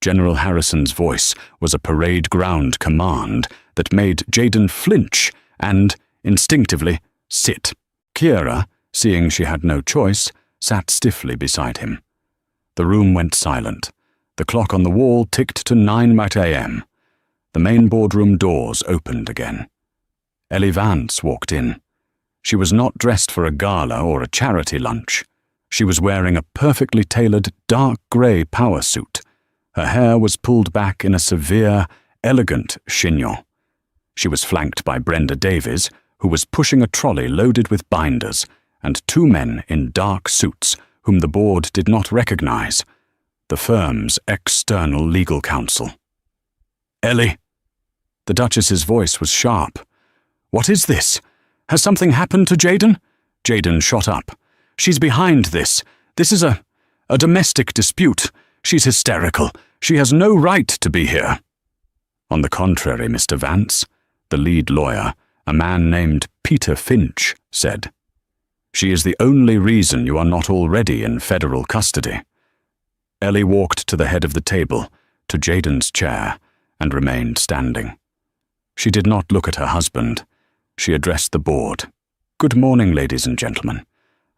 General Harrison's voice was a parade ground command that made Jayden flinch and, instinctively, sit. Kira, seeing she had no choice, sat stiffly beside him. The room went silent. The clock on the wall ticked to 9 a.m. The main boardroom doors opened again. Ellie Vance walked in. She was not dressed for a gala or a charity lunch. She was wearing a perfectly tailored dark grey power suit. Her hair was pulled back in a severe, elegant chignon. She was flanked by Brenda Davies, who was pushing a trolley loaded with binders, and two men in dark suits whom the board did not recognize, the firm's external legal counsel. "Ellie." The Duchess's voice was sharp. "What is this? Has something happened to Jayden?" Jayden shot up. "She's behind this. This is a domestic dispute. She's hysterical. She has no right to be here." "On the contrary, Mr. Vance," the lead lawyer, a man named Peter Finch, said. "She is the only reason you are not already in federal custody." Ellie walked to the head of the table, to Jayden's chair, and remained standing. She did not look at her husband. She addressed the board. "Good morning, ladies and gentlemen.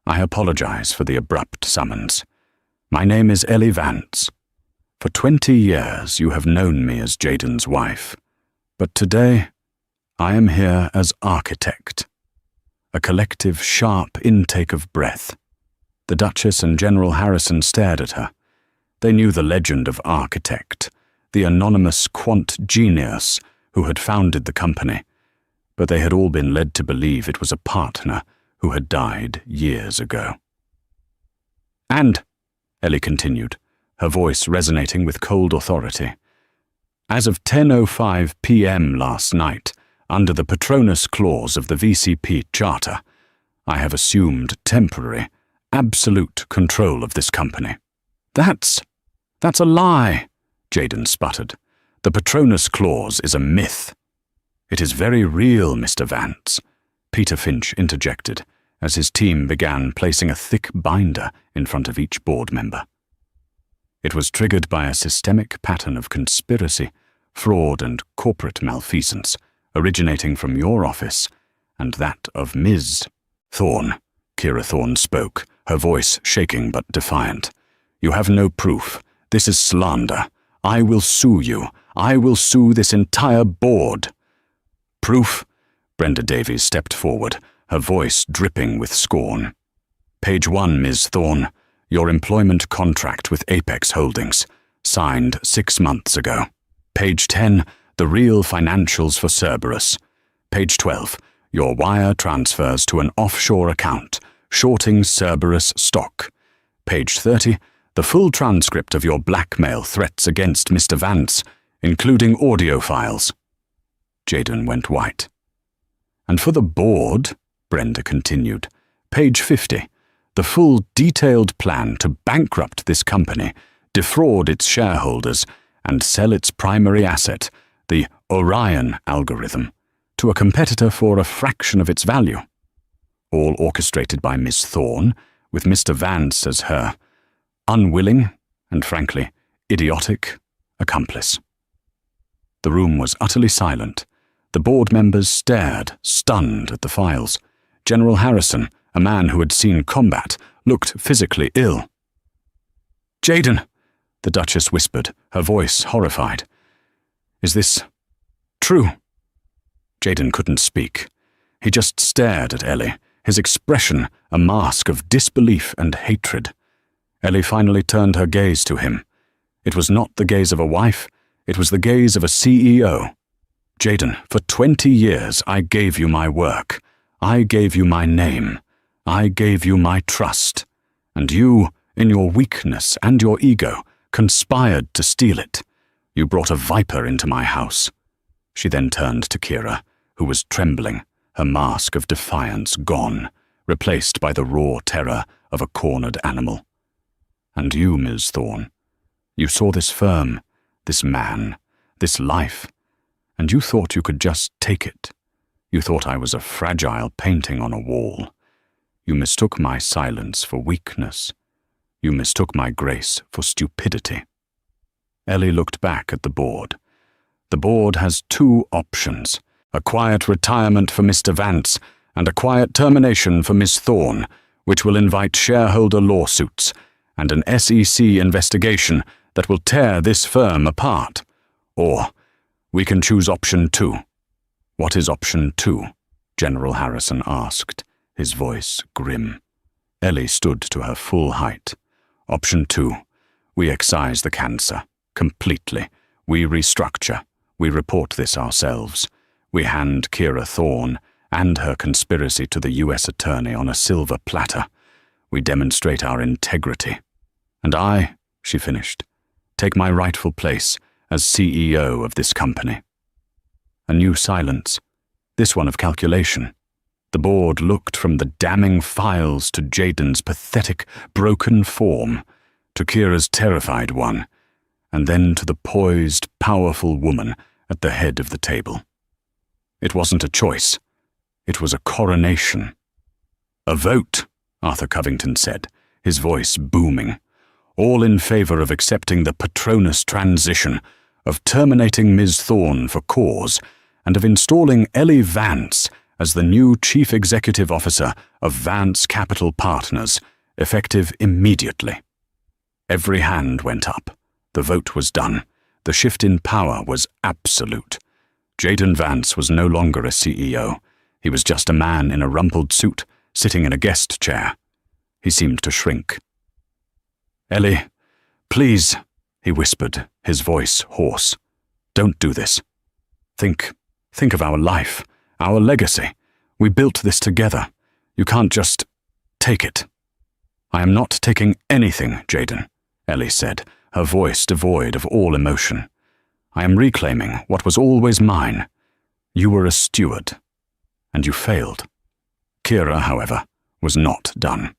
I apologize for the abrupt summons. My name is Ellie Vance. For 20 years you have known me as Jayden's wife, but today I am here as architect." A collective, sharp intake of breath. The Duchess and General Harrison stared at her. They knew the legend of architect, the anonymous quant genius who had founded the company, but they had all been led to believe it was a partner who had died years ago. "And," Ellie continued, her voice resonating with cold authority, "as of 10:05 p.m. last night, under the Patronus clause of the VCP Charter, I have assumed temporary, absolute control of this company." That's a lie," Jayden sputtered. "The Patronus clause is a myth." "It is very real, Mr. Vance," Peter Finch interjected, as his team began placing a thick binder in front of each board member. "It was triggered by a systemic pattern of conspiracy, fraud, and corporate malfeasance, originating from your office and that of Ms. Thorne." Kira Thorne spoke, her voice shaking but defiant. "You have no proof. This is slander. I will sue you. I will sue this entire board." "Proof?" Brenda Davies stepped forward, her voice dripping with scorn. "Page 1, Ms. Thorne. Your employment contract with Apex Holdings, signed 6 months ago. Page 10, the real financials for Cerberus. Page 12, your wire transfers to an offshore account, shorting Cerberus stock. Page 30, the full transcript of your blackmail threats against Mr. Vance, including audio files." Jayden went white. "And for the board," Brenda continued, "page 50, the full detailed plan to bankrupt this company, defraud its shareholders, and sell its primary asset, the Orion algorithm, to a competitor for a fraction of its value. All orchestrated by Miss Thorne, with Mr. Vance as her unwilling and, frankly, idiotic accomplice." The room was utterly silent. The board members stared, stunned, at the files. General Harrison, a man who had seen combat, looked physically ill. "Jayden," the Duchess whispered, her voice horrified. "Is this true?" Jayden couldn't speak. He just stared at Ellie, his expression a mask of disbelief and hatred. Ellie finally turned her gaze to him. It was not the gaze of a wife, it was the gaze of a CEO. "Jayden, for 20 years I gave you my work. I gave you my name. I gave you my trust. And you, in your weakness and your ego, conspired to steal it. You brought a viper into my house." She then turned to Kira, who was trembling, her mask of defiance gone, replaced by the raw terror of a cornered animal. "And you, Ms. Thorne, you saw this firm, this man, this life, and you thought you could just take it. You thought I was a fragile painting on a wall. You mistook my silence for weakness. You mistook my grace for stupidity." Ellie looked back at the board. "The board has 2 options, a quiet retirement for Mr. Vance and a quiet termination for Miss Thorne, which will invite shareholder lawsuits and an SEC investigation that will tear this firm apart. Or we can choose option 2. What is option 2? General Harrison asked, his voice grim. Ellie stood to her full height. Option 2. We excise the cancer. Completely. We restructure. We report this ourselves. We hand Kira Thorne and her conspiracy to the U.S. Attorney on a silver platter. We demonstrate our integrity. And I, she finished, take my rightful place as CEO of this company. A new silence, this one of calculation. The board looked from the damning files to Jaden's pathetic, broken form, to Kira's terrified one, and then to the poised, powerful woman at the head of the table. It wasn't a choice. It was a coronation. A vote, Arthur Covington said, his voice booming. All in favor of accepting the Patronus transition, of terminating Ms. Thorne for cause, and of installing Ellie Vance as the new Chief Executive Officer of Vance Capital Partners, effective immediately. Every hand went up. The vote was done. The shift in power was absolute. Jaden Vance was no longer a CEO. He was just a man in a rumpled suit, sitting in a guest chair. He seemed to shrink. "Ellie, please," he whispered, his voice hoarse. "Don't do this. Think of our life, our legacy. We built this together. You can't just take it." "I am not taking anything, Jaden," Ellie said, her voice devoid of all emotion. "I am reclaiming what was always mine. You were a steward, and you failed." Kira, however, was not done.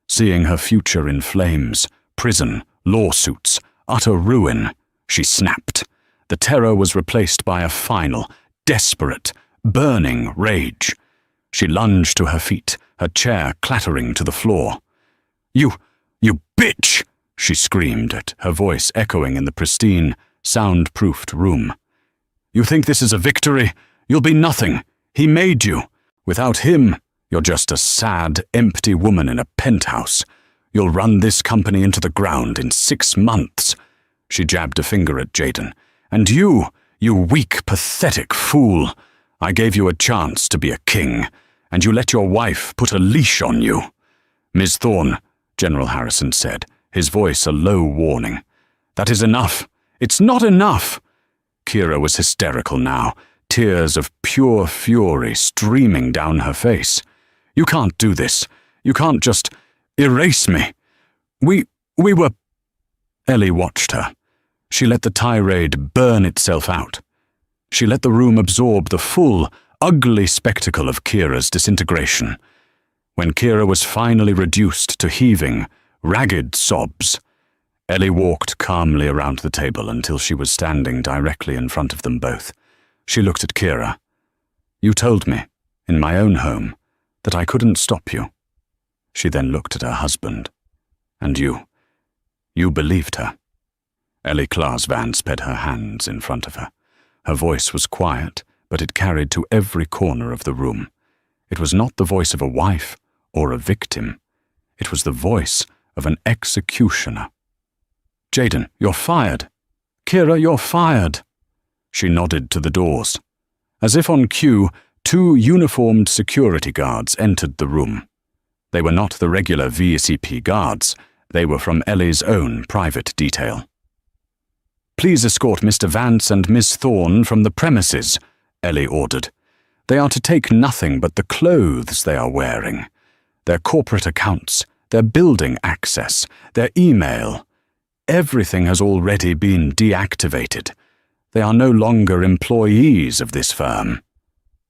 Seeing her future in flames, prison, lawsuits, utter ruin, she snapped. The terror was replaced by a final, desperate, burning rage. She lunged to her feet, her chair clattering to the floor. You bitch!" she screamed at, her voice echoing in the pristine, soundproofed room. "You think this is a victory? You'll be nothing. He made you. Without him, you're just a sad, empty woman in a penthouse. You'll run this company into the ground in 6 months." She jabbed a finger at Jaden. "And you weak, pathetic fool. I gave you a chance to be a king, and you let your wife put a leash on you." "Ms. Thorne," General Harrison said, his voice a low warning. "That is enough. It's not enough." Kira was hysterical now, tears of pure fury streaming down her face. "You can't do this. You can't just erase me. We were—" Ellie watched her. She let the tirade burn itself out. She let the room absorb the full, ugly spectacle of Kira's disintegration. When Kira was finally reduced to heaving, ragged sobs, Ellie walked calmly around the table until she was standing directly in front of them both. She looked at Kira. "You told me, in my own home, that I couldn't stop you." She then looked at her husband. "And you believed her." Ellie Claes Vance spread her hands in front of her. Her voice was quiet, but it carried to every corner of the room. It was not the voice of a wife or a victim. It was the voice of an executioner. "Jaden, you're fired. Kira, you're fired." She nodded to the doors. As if on cue, 2 uniformed security guards entered the room. They were not the regular VCP guards. They were from Ellie's own private detail. "Please escort Mr. Vance and Miss Thorne from the premises," Ellie ordered. "They are to take nothing but the clothes they are wearing. Their corporate accounts, their building access, their email. Everything has already been deactivated. They are no longer employees of this firm."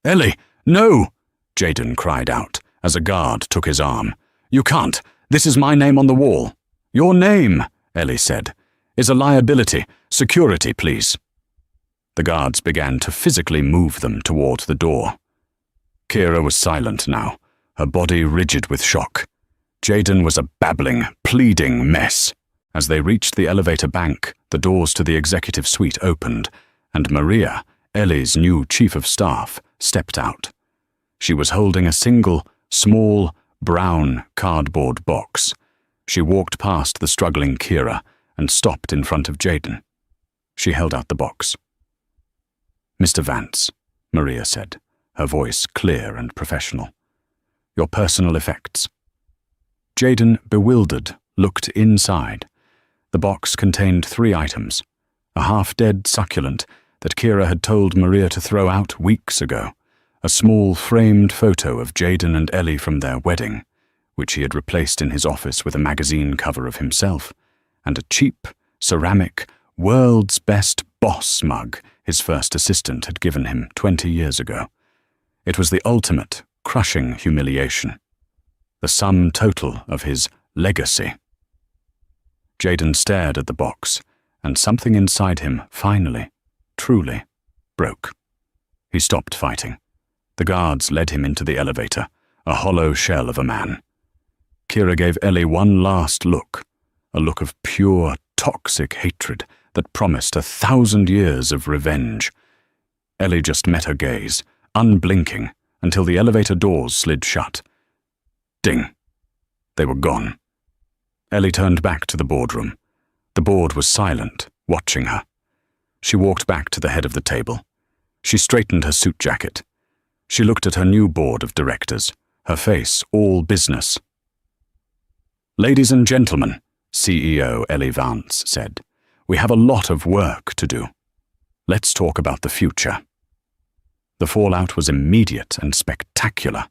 "Ellie, no!" Jaden cried out as a guard took his arm. "You can't. This is my name on the wall." "Your name," Ellie said, "is a liability. Security, please." The guards began to physically move them toward the door. Kira was silent now, her body rigid with shock. Jaden was a babbling, pleading mess. As they reached the elevator bank, the doors to the executive suite opened, and Maria, Ellie's new chief of staff, stepped out. She was holding a single, small, brown cardboard box. She walked past the struggling Kira and stopped in front of Jaden. She held out the box. "Mr. Vance," Maria said, her voice clear and professional. "Your personal effects." Jaden, bewildered, looked inside. The box contained 3 items: a half-dead succulent that Kira had told Maria to throw out weeks ago, a small framed photo of Jaden and Ellie from their wedding, which he had replaced in his office with a magazine cover of himself, and a cheap, ceramic, world's best boss mug his first assistant had given him 20 years ago. It was the ultimate, crushing humiliation, the sum total of his legacy. Jaden stared at the box, and something inside him finally, truly, broke. He stopped fighting. The guards led him into the elevator, a hollow shell of a man. Kira gave Ellie one last look, a look of pure, toxic hatred that promised 1,000 years of revenge. Ellie just met her gaze, unblinking, until the elevator doors slid shut. Ding. They were gone. Ellie turned back to the boardroom. The board was silent, watching her. She walked back to the head of the table. She straightened her suit jacket. She looked at her new board of directors, her face all business. "Ladies and gentlemen," CEO Ellie Vance said, "we have a lot of work to do. Let's talk about the future." The fallout was immediate and spectacular.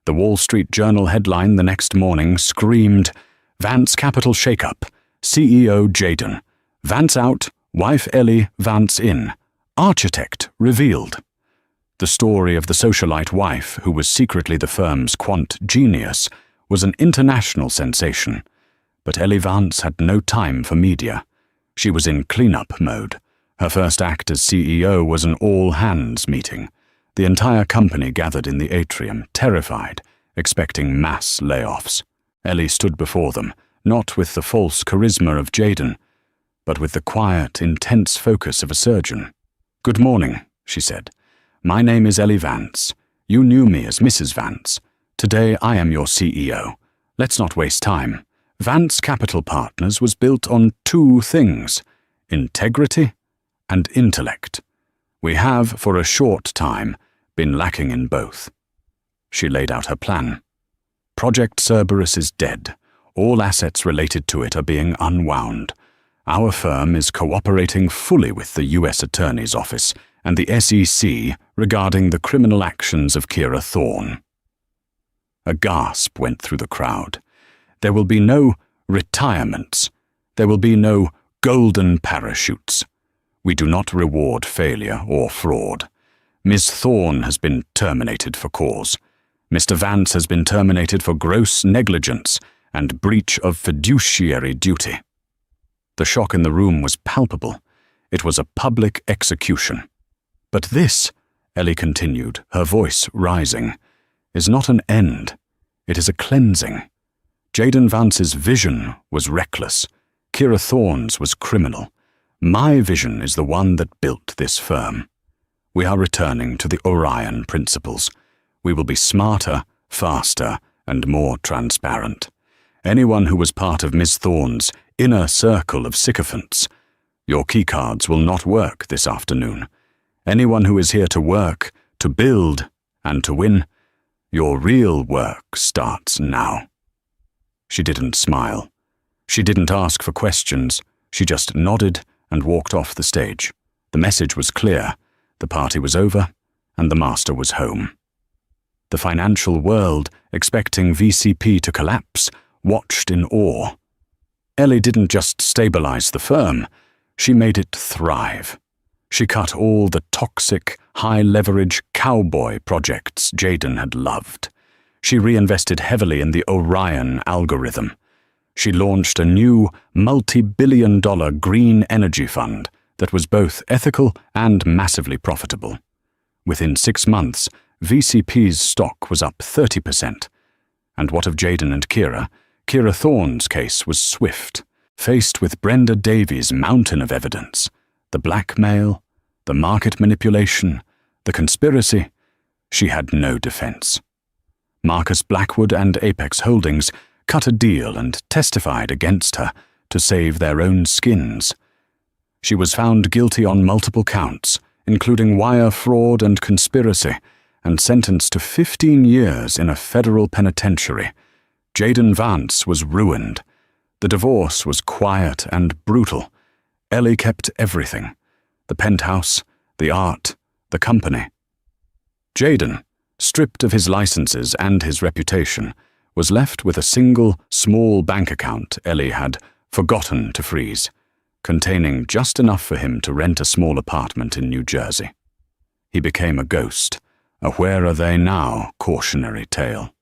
The Wall Street Journal headline the next morning screamed, "Vance Capital Shakeup, CEO Jaden. Vance out, wife Ellie Vance in. Architect revealed." The story of the socialite wife, who was secretly the firm's quant genius, was an international sensation. But Ellie Vance had no time for media. She was in cleanup mode. Her first act as CEO was an all-hands meeting. The entire company gathered in the atrium, terrified, expecting mass layoffs. Ellie stood before them, not with the false charisma of Jaden, but with the quiet, intense focus of a surgeon. "Good morning," she said. "My name is Ellie Vance. You knew me as Mrs. Vance. Today I am your CEO. Let's not waste time. Vance Capital Partners was built on 2 things, integrity and intellect. We have, for a short time, been lacking in both." She laid out her plan. "Project Cerberus is dead. All assets related to it are being unwound. Our firm is cooperating fully with the U.S. Attorney's Office and the SEC regarding the criminal actions of Kira Thorne." A gasp went through the crowd. There will be no retirements. There will be no golden parachutes. We do not reward failure or fraud. Ms. Thorne has been terminated for cause. Mr. Vance has been terminated for gross negligence and breach of fiduciary duty. The shock in the room was palpable. It was a public execution. "But this," Ellie continued, her voice rising, "is not an end. It is a cleansing. Jaden Vance's vision was reckless. Kira Thorne's was criminal. My vision is the one that built this firm. We are returning to the Orion principles. We will be smarter, faster, and more transparent. Anyone who was part of Ms. Thorne's inner circle of sycophants, your keycards will not work this afternoon. Anyone who is here to work, to build, and to win, your real work starts now." She didn't smile. She didn't ask for questions. She just nodded and walked off the stage. The message was clear. The party was over, and the master was home. The financial world, expecting VCP to collapse, watched in awe. Ellie didn't just stabilize the firm, she made it thrive. She cut all the toxic, high-leverage cowboy projects Jaden had loved. She reinvested heavily in the Orion algorithm. She launched a new, multi-billion-dollar green energy fund that was both ethical and massively profitable. Within 6 months, VCP's stock was up 30%. And what of Jaden and Kira? Kira Thorne's case was swift. Faced with Brenda Davies' mountain of evidence, the blackmail, the market manipulation, the conspiracy, she had no defense. Marcus Blackwood and Apex Holdings cut a deal and testified against her to save their own skins. She was found guilty on multiple counts, including wire fraud and conspiracy, and sentenced to 15 years in a federal penitentiary. Jaden Vance was ruined. The divorce was quiet and brutal. Ellie kept everything: the penthouse, the art, the company. Jaden, stripped of his licenses and his reputation, was left with a single, small bank account Ellie had forgotten to freeze, containing just enough for him to rent a small apartment in New Jersey. He became a ghost, a "where are they now" cautionary tale.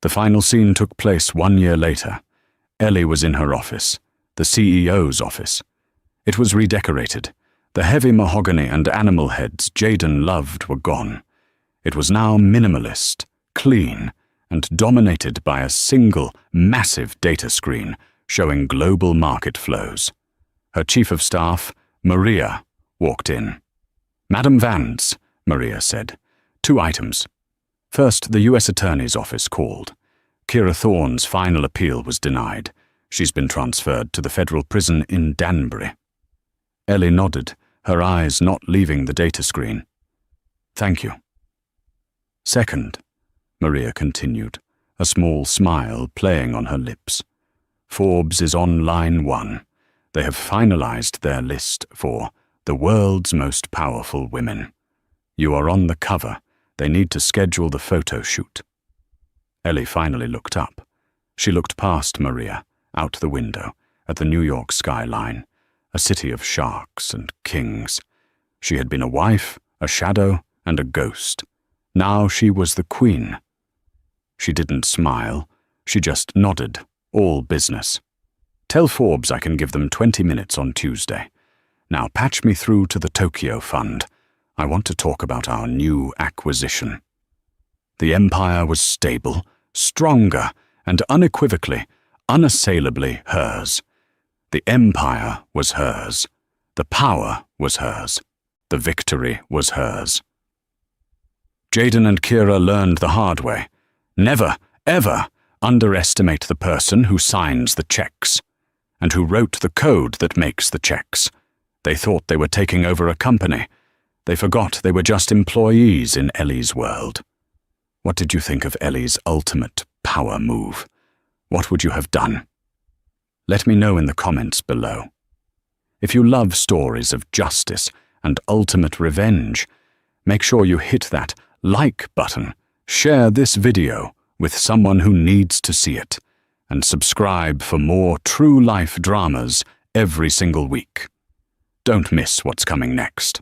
The final scene took place 1 year later. Ellie was in her office, the CEO's office. It was redecorated. The heavy mahogany and animal heads Jaden loved were gone. It was now minimalist, clean, and dominated by a single, massive data screen showing global market flows. Her chief of staff, Maria, walked in. "Madam Vance," Maria said. "2 items. First, the U.S. Attorney's Office called. Kira Thorne's final appeal was denied. She's been transferred to the federal prison in Danbury." Ellie nodded, her eyes not leaving the data screen. "Thank you." "Second," Maria continued, a small smile playing on her lips. "Forbes is on line 1. They have finalized their list for the world's most powerful women. You are on the cover. They need to schedule the photo shoot." Ellie finally looked up. She looked past Maria, out the window, at the New York skyline, a city of sharks and kings. She had been a wife, a shadow, and a ghost. Now she was the queen. She didn't smile. She just nodded, all business. "Tell Forbes I can give them 20 minutes on Tuesday. Now patch me through to the Tokyo Fund. I want to talk about our new acquisition." The empire was stable, stronger, and unequivocally, unassailably hers. The empire was hers. The power was hers. The victory was hers. Jaden and Kira learned the hard way. Never, ever underestimate the person who signs the checks, and who wrote the code that makes the checks. They thought they were taking over a company. They forgot they were just employees in Ellie's world. What did you think of Ellie's ultimate power move? What would you have done? Let me know in the comments below. If you love stories of justice and ultimate revenge, make sure you hit that like button, share this video with someone who needs to see it, and subscribe for more true-life dramas every single week. Don't miss what's coming next.